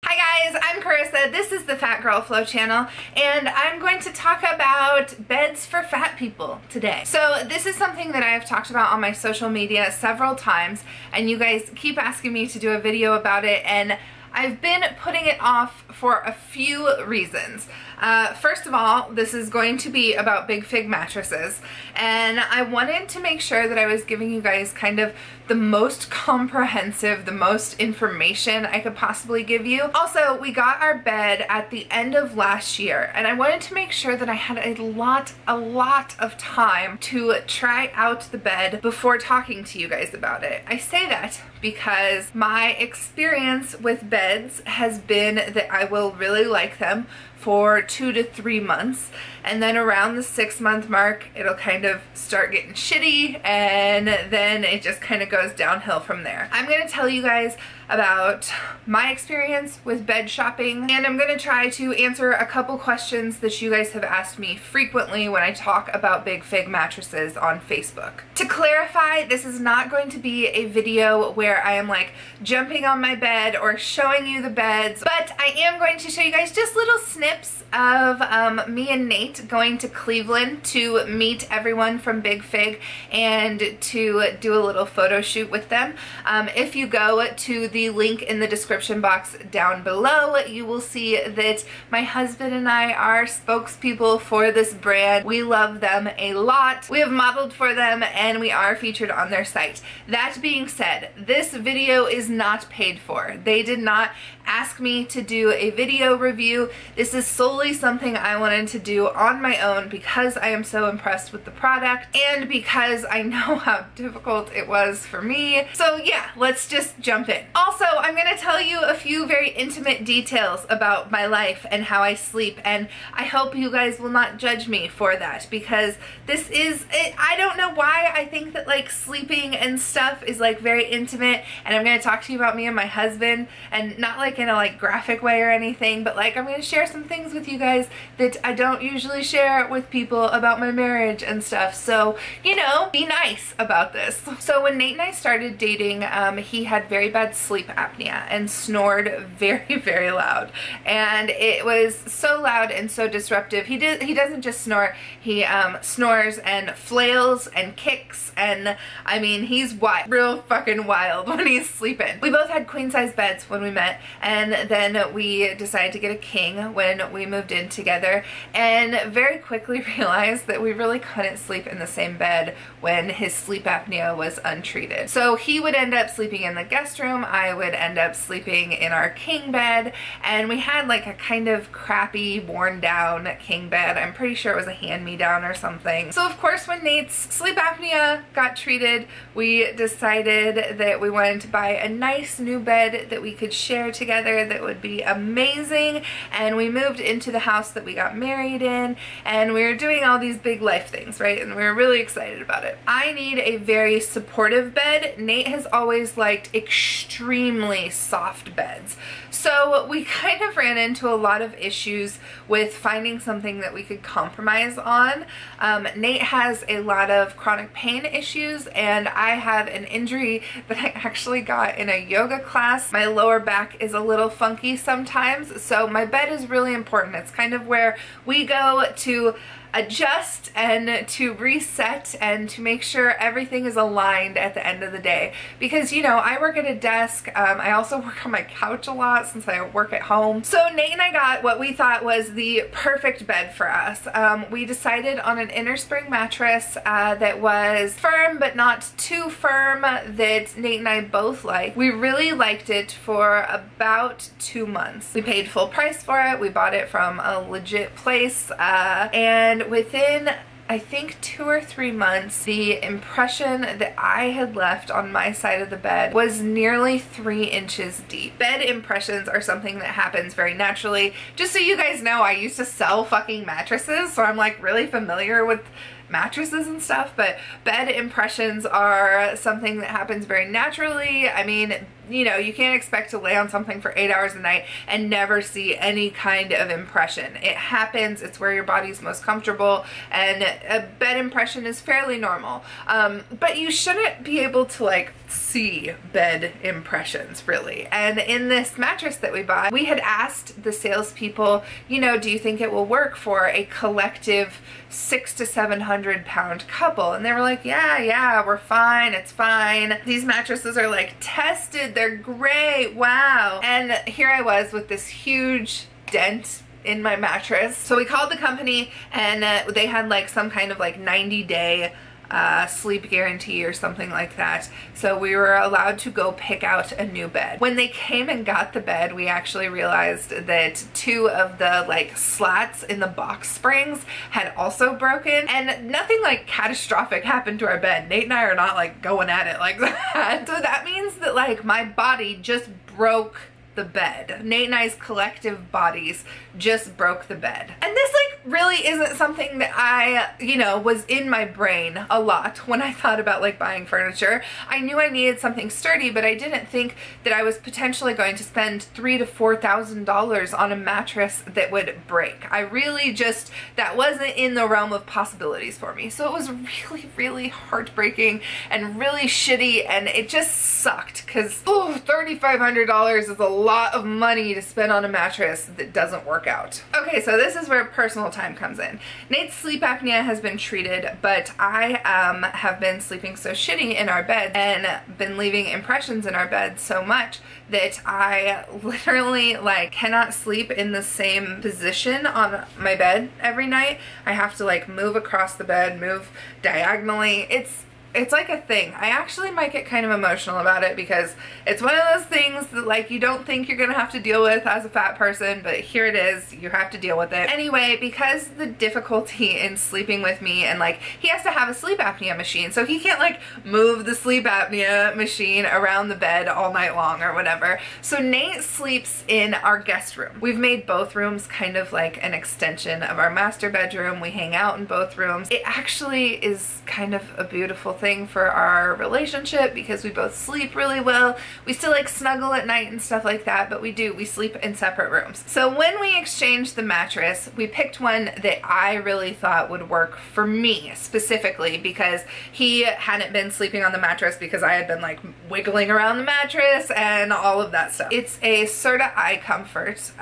Hi guys, I'm Carissa. This is the FatGirlFlow channel, and I'm going to talk about beds for fat people today. So this is something that I have talked about on my social media several times, and you guys keep asking me to do a video about it, and I've been putting it off for a few reasons. First of all, this is going to be about Big Fig mattresses, and I wanted to make sure that I was giving you guys kind of the most comprehensive, the most information I could possibly give you. Also, we got our bed at the end of last year, and I wanted to make sure that I had a lot of time to try out the bed before talking to you guys about it. I say that because my experience with beds has been that I will really like them for 2 to 3 months, and then around the 6-month mark it'll kind of start getting shitty, and then it just kind of goes downhill from there. I'm going to tell you guys about my experience with bed shopping, and I'm going to try to answer a couple questions that you guys have asked me frequently when I talk about Big Fig mattresses on Facebook. To clarify, this is not going to be a video where I am like jumping on my bed or showing you the beds, but I am going to show you guys just little snips of me and Nate going to Cleveland to meet everyone from Big Fig and to do a little photo shoot with them. If you go to the link in the description box down below, you will see that my husband and I are spokespeople for this brand. We love them a lot. We have modeled for them and we are featured on their site. That being said, this video is not paid for. They did not ask me to do a video review. This is solely something I wanted to do on my own because I am so impressed with the product and because I know how difficult it was for me. So yeah, let's just jump in. Also, I'm going to tell you a few very intimate details about my life and how I sleep, and I hope you guys will not judge me for that, because this is, I don't know why I think that like sleeping and stuff is like very intimate, and I'm going to talk to you about me and my husband, and not like in a like graphic way or anything, but like I'm going to share some things with you guys that I don't usually share with people about my marriage and stuff. So, you know, be nice about this. So when Nate and I started dating, he had very bad sleep apnea and snored very loud, and it was so loud and so disruptive. He doesn't just snore, he snores and flails and kicks, and I mean, he's wild, real fucking wild when he's sleeping. We both had queen size beds when we met, and then we decided to get a king when we moved in together, and very quickly realized that we really couldn't sleep in the same bed when his sleep apnea was untreated. So he would end up sleeping in the guest room, I would end up sleeping in our king bed, and we had like a kind of crappy, worn down king bed. I'm pretty sure it was a hand-me-down or something. So of course, when Nate's sleep apnea got treated, we decided that we wanted to buy a nice new bed that we could share together that would be amazing, and we moved into the house that we got married in, and we were doing all these big life things, right? And we were really excited about it. I need a very supportive bed. Nate has always liked extremely soft beds. So we kind of ran into a lot of issues with finding something that we could compromise on. Nate has a lot of chronic pain issues, and I have an injury that I actually got in a yoga class. My lower back is a little funky sometimes, so my bed is really important. It's kind of where we go to adjust and to reset and to make sure everything is aligned at the end of the day, because you know, I work at a desk. I also work on my couch a lot since I work at home. So Nate and I got what we thought was the perfect bed for us. We decided on an innerspring mattress that was firm but not too firm, that Nate and I both like. We really liked it for about 2 months. We paid full price for it. We bought it from a legit place, and within I think 2 or 3 months, the impression that I had left on my side of the bed was nearly 3 inches deep. Bed impressions are something that happens very naturally. Just so you guys know, I used to sell fucking mattresses, so I'm like really familiar with mattresses and stuff, but bed impressions are something that happens very naturally. I mean, you know, you can't expect to lay on something for 8 hours a night and never see any kind of impression. It happens, it's where your body's most comfortable, and a bed impression is fairly normal. But you shouldn't be able to like see bed impressions really. And in this mattress that we bought, we had asked the salespeople, you know, do you think it will work for a collective 600 to 700 pound couple? And they were like, yeah, we're fine, it's fine. These mattresses are like tested, they're great, wow. And here I was with this huge dent in my mattress. So we called the company, and they had like some kind of like 90-day sleep guarantee or something like that. So we were allowed to go pick out a new bed. When they came and got the bed, we actually realized that 2 of the like slats in the box springs had also broken, and nothing like catastrophic happened to our bed. Nate and I are not like going at it like that. So that means that like my body just broke the bed. Nate and I's collective bodies just broke the bed. And this like really isn't something that I, you know, was in my brain a lot when I thought about like buying furniture. I knew I needed something sturdy, but I didn't think that I was potentially going to spend $3,000 to $4,000 on a mattress that would break. I really just, that wasn't in the realm of possibilities for me. So it was really, really heartbreaking and really shitty, and it just sucked because $3,500 is a lot of money to spend on a mattress that doesn't work out. Okay, so this is where personal time comes in. Nate's sleep apnea has been treated, but I have been sleeping so shitty in our bed and been leaving impressions in our bed so much that I literally like cannot sleep in the same position on my bed every night. I have to like move across the bed, move diagonally. It's like a thing. I actually might get kind of emotional about it because it's one of those things that like you don't think you're gonna have to deal with as a fat person, but here it is, you have to deal with it. Anyway, because the difficulty in sleeping with me, and like he has to have a sleep apnea machine, so he can't like move the sleep apnea machine around the bed all night long or whatever. So Nate sleeps in our guest room. We've made both rooms kind of like an extension of our master bedroom. We hang out in both rooms. It actually is kind of a beautiful thing for our relationship because we both sleep really well. We still like snuggle at night and stuff like that, but we sleep in separate rooms. So when we exchanged the mattress, we picked one that I really thought would work for me specifically because he hadn't been sleeping on the mattress because I had been like wiggling around the mattress and all of that stuff. It's a Serta Eye Comfort.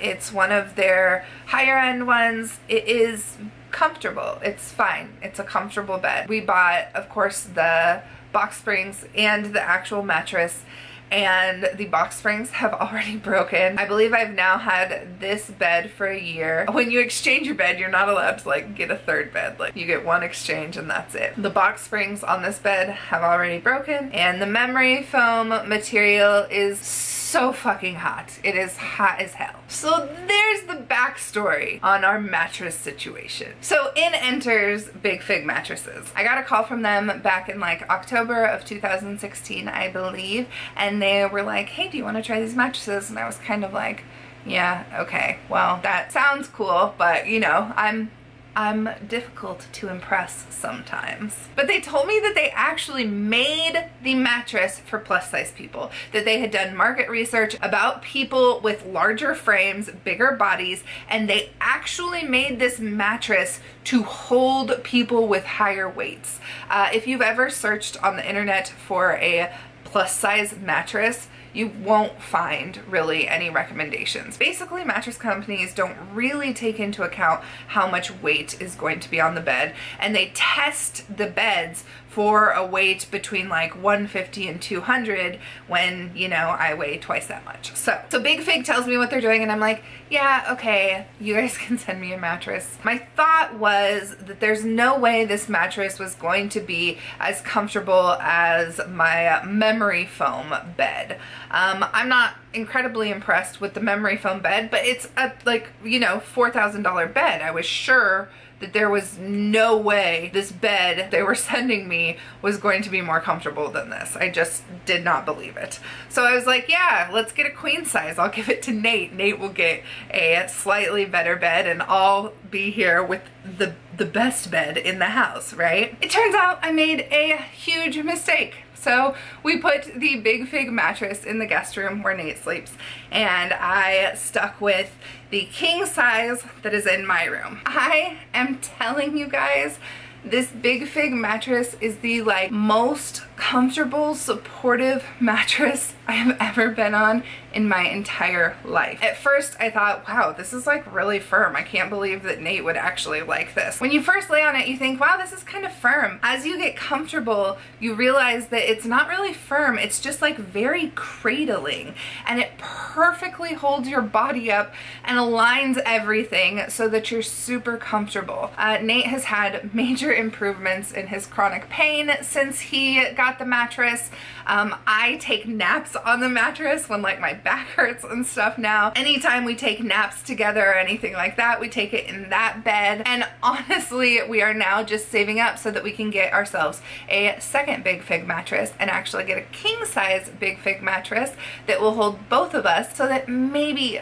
It's one of their higher end ones. It is comfortable. It's fine. It's a comfortable bed. We bought, of course, the box springs and the actual mattress, and the box springs have already broken. I believe I've now had this bed for a year. When you exchange your bed, you're not allowed to like get a third bed. Like you get one exchange and that's it. The box springs on this bed have already broken, and the memory foam material is so fucking hot. It is hot as hell. So there's the backstory on our mattress situation. So in enters Big Fig Mattresses. I got a call from them back in like October of 2016, I believe, and they were like, hey, do you want to try these mattresses? And I was kind of like, yeah, okay, well, that sounds cool, but you know, I'm difficult to impress sometimes. But they told me that they actually made the mattress for plus size people, that they had done market research about people with larger frames, bigger bodies, and they actually made this mattress to hold people with higher weights. If you've ever searched on the internet for a plus size mattress, you won't find really any recommendations. Basically, mattress companies don't really take into account how much weight is going to be on the bed, and they test the beds for a weight between like 150 and 200 when, you know, I weigh twice that much. So Big Fig tells me what they're doing, and I'm like, yeah, okay, you guys can send me a mattress. My thought was that there's no way this mattress was going to be as comfortable as my memory foam bed. I'm not incredibly impressed with the memory foam bed, but it's a, like, you know, $4,000 bed. I was sure that there was no way this bed they were sending me was going to be more comfortable than this. I just did not believe it. So I was like, yeah, let's get a queen size. I'll give it to Nate. Nate will get a slightly better bed and I'll be here with the best bed in the house, right? It turns out I made a huge mistake. So we put the Big Fig mattress in the guest room where Nate sleeps, and I stuck with the king size that is in my room. I am telling you guys, this Big Fig mattress is the like most comfortable, supportive mattress I have ever been on in my entire life. At first I thought, wow, this is like really firm. I can't believe that Nate would actually like this. When you first lay on it, you think, wow, this is kind of firm. As you get comfortable, you realize that it's not really firm. It's just like very cradling, and it perfectly holds your body up and aligns everything so that you're super comfortable. Nate has had major improvements in his chronic pain since he got the mattress. I take naps on the mattress when like my back hurts and stuff now. Anytime we take naps together or anything like that, we take it in that bed. And honestly, we are now just saving up so that we can get ourselves a second Big Fig mattress and actually get a king size Big Fig mattress that will hold both of us so that maybe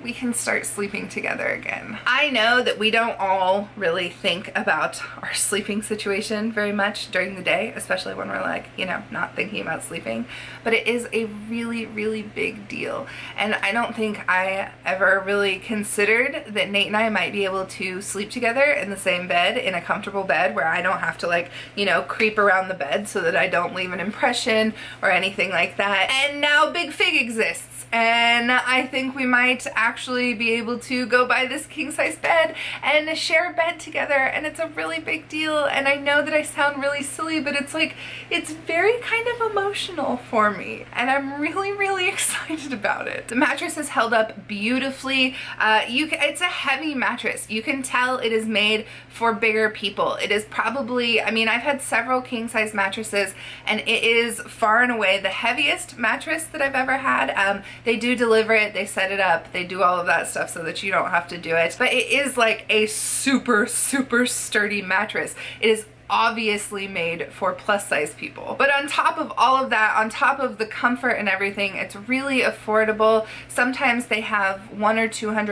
we can start sleeping together again. I know that we don't all really think about our sleeping situation very much during the day, especially when we're like, you know, not thinking about sleeping, but it is a really big deal. And I don't think I ever really considered that Nate and I might be able to sleep together in the same bed, in a comfortable bed where I don't have to, like, you know, creep around the bed so that I don't leave an impression or anything like that. And now Big Fig exists. And I think we might actually be able to go buy this king size bed and share a bed together, and it's a really big deal. And I know that I sound really silly, but it's like, it's very kind of emotional for me, and I'm really excited about it. The mattress is held up beautifully. It's a heavy mattress. You can tell it is made for bigger people. It is probably, I mean, I've had several king size mattresses, and it is far and away the heaviest mattress that I've ever had. They do deliver it, they set it up, they do all of that stuff so that you don't have to do it. But it is like a super sturdy mattress. It is obviously made for plus size people. But on top of all of that, on top of the comfort and everything, it's really affordable. Sometimes they have $100 or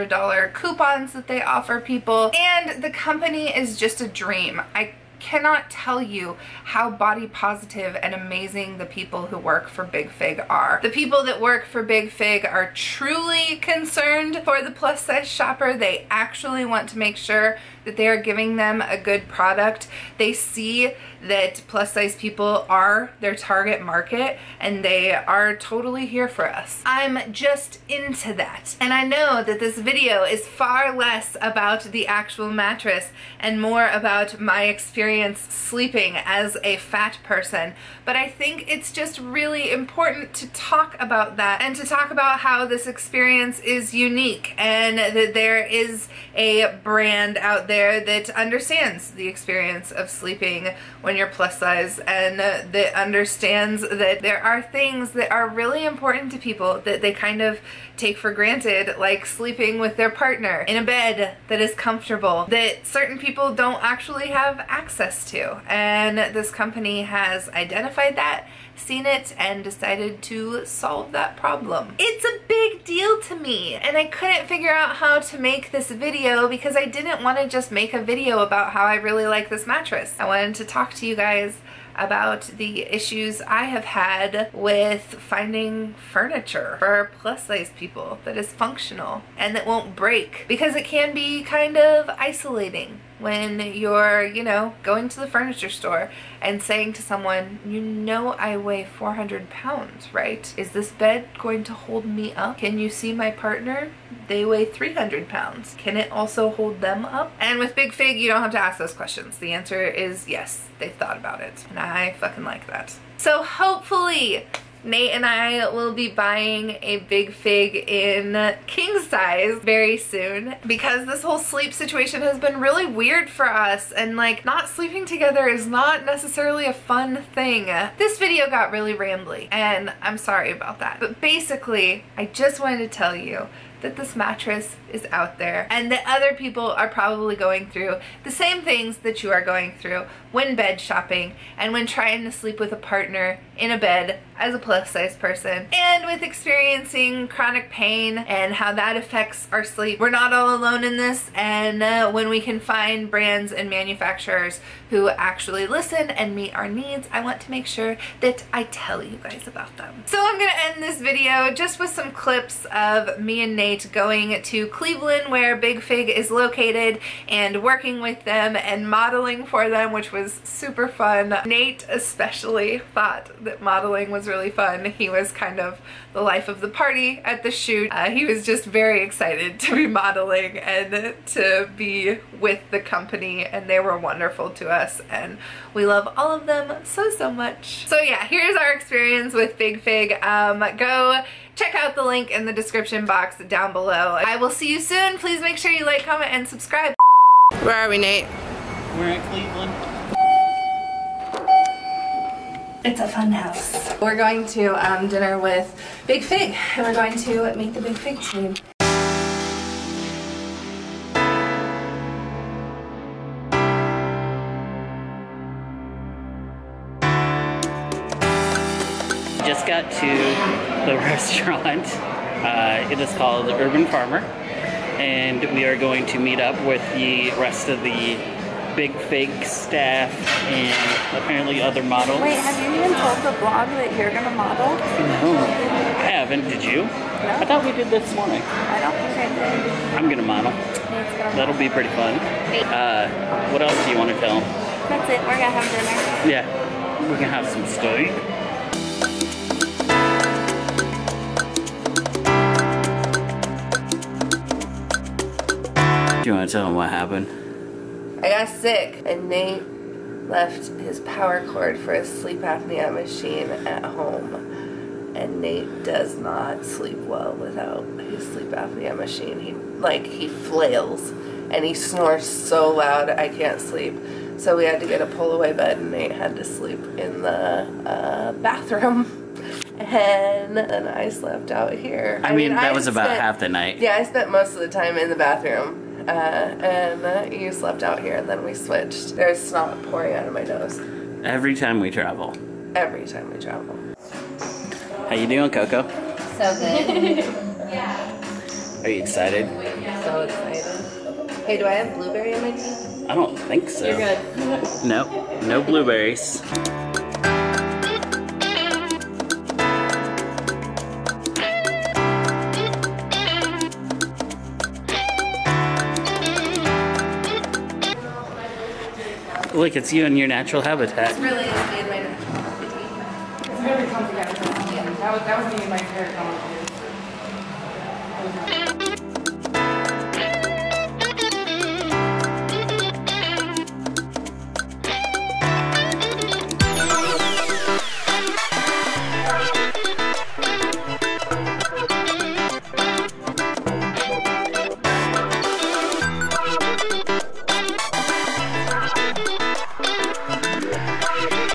$200 coupons that they offer people, and the company is just a dream. I cannot tell you how body positive and amazing the people who work for Big Fig are. The people that work for Big Fig are truly concerned for the plus size shopper. They actually want to make sure that they are giving them a good product. They see that plus size people are their target market, and they are totally here for us. I'm just into that. And I know that this video is far less about the actual mattress and more about my experience sleeping as a fat person, but I think it's just really important to talk about that and to talk about how this experience is unique, and that there is a brand out there that understands the experience of sleeping when you're plus size, and that understands that there are things that are really important to people that they kind of take for granted, like sleeping with their partner in a bed that is comfortable, that certain people don't actually have access to. And this company has identified that, seen it, and decided to solve that problem. It's a big deal to me, and I couldn't figure out how to make this video because I didn't want to just make a video about how I really like this mattress. I wanted to talk to you guys about the issues I have had with finding furniture for plus size people that is functional and that won't break, because it can be kind of isolating when you're, you know, going to the furniture store and saying to someone, you know, I weigh 400 pounds, right? Is this bed going to hold me up? Can you see my partner? They weigh 300 pounds. Can it also hold them up? And with Big Fig, you don't have to ask those questions. The answer is yes, they've thought about it. And I fucking like that. So hopefully Nate and I will be buying a Big Fig in king size very soon because this whole sleep situation has been really weird for us, and like not sleeping together is not necessarily a fun thing. This video got really rambly and I'm sorry about that. But basically, I just wanted to tell you that this mattress is out there and that other people are probably going through the same things that you are going through when bed shopping and when trying to sleep with a partner in a bed as a plus size person, and with experiencing chronic pain and how that affects our sleep. We're not all alone in this, and when we can find brands and manufacturers who actually listen and meet our needs, I want to make sure that I tell you guys about them. So I'm gonna end this video just with some clips of me and Nate going to Cleveland, where Big Fig is located, and working with them and modeling for them, which was super fun. Nate especially thought that modeling was really fun. He was kind of the life of the party at the shoot. He was just very excited to be modeling and to be with the company, and they were wonderful to us and we love all of them so much. So yeah, here's our experience with Big Fig. Go check out the link in the description box down below. I will see you soon. Please make sure you like, comment, and subscribe. Where are we, Nate? We're in Cleveland. It's a fun house. We're going to dinner with Big Fig, and we're going to meet the Big Fig team. Just got to the restaurant. It is called Urban Farmer, and we are going to meet up with the rest of the Big Fig staff and apparently other models. Wait, have you even told the blog that you're gonna model? No, I haven't. Did you? No. I thought we did this morning. I don't think I did. I'm gonna model. That'll be pretty fun. What else do you want to film? That's it. We're gonna have dinner. Yeah, we're gonna have some steak. Do you want to tell them what happened? I got sick, and Nate left his power cord for his sleep apnea machine at home, and Nate does not sleep well without his sleep apnea machine. He flails and he snores so loud I can't sleep. So we had to get a pull-away bed, and Nate had to sleep in the bathroom, and then I slept out here. I mean that was about half the night. Yeah, I spent most of the time in the bathroom. And you slept out here, and then we switched. There's snot pouring out of my nose. Every time we travel. Every time we travel. How you doing, Coco? So good. Are you excited? So excited. Hey, do I have blueberry in my tea? I don't think so. You're good. No blueberries. Look, it's you in your natural habitat. It's really in my natural habitat. It's very comfy. Yeah, that was me in my favorite color.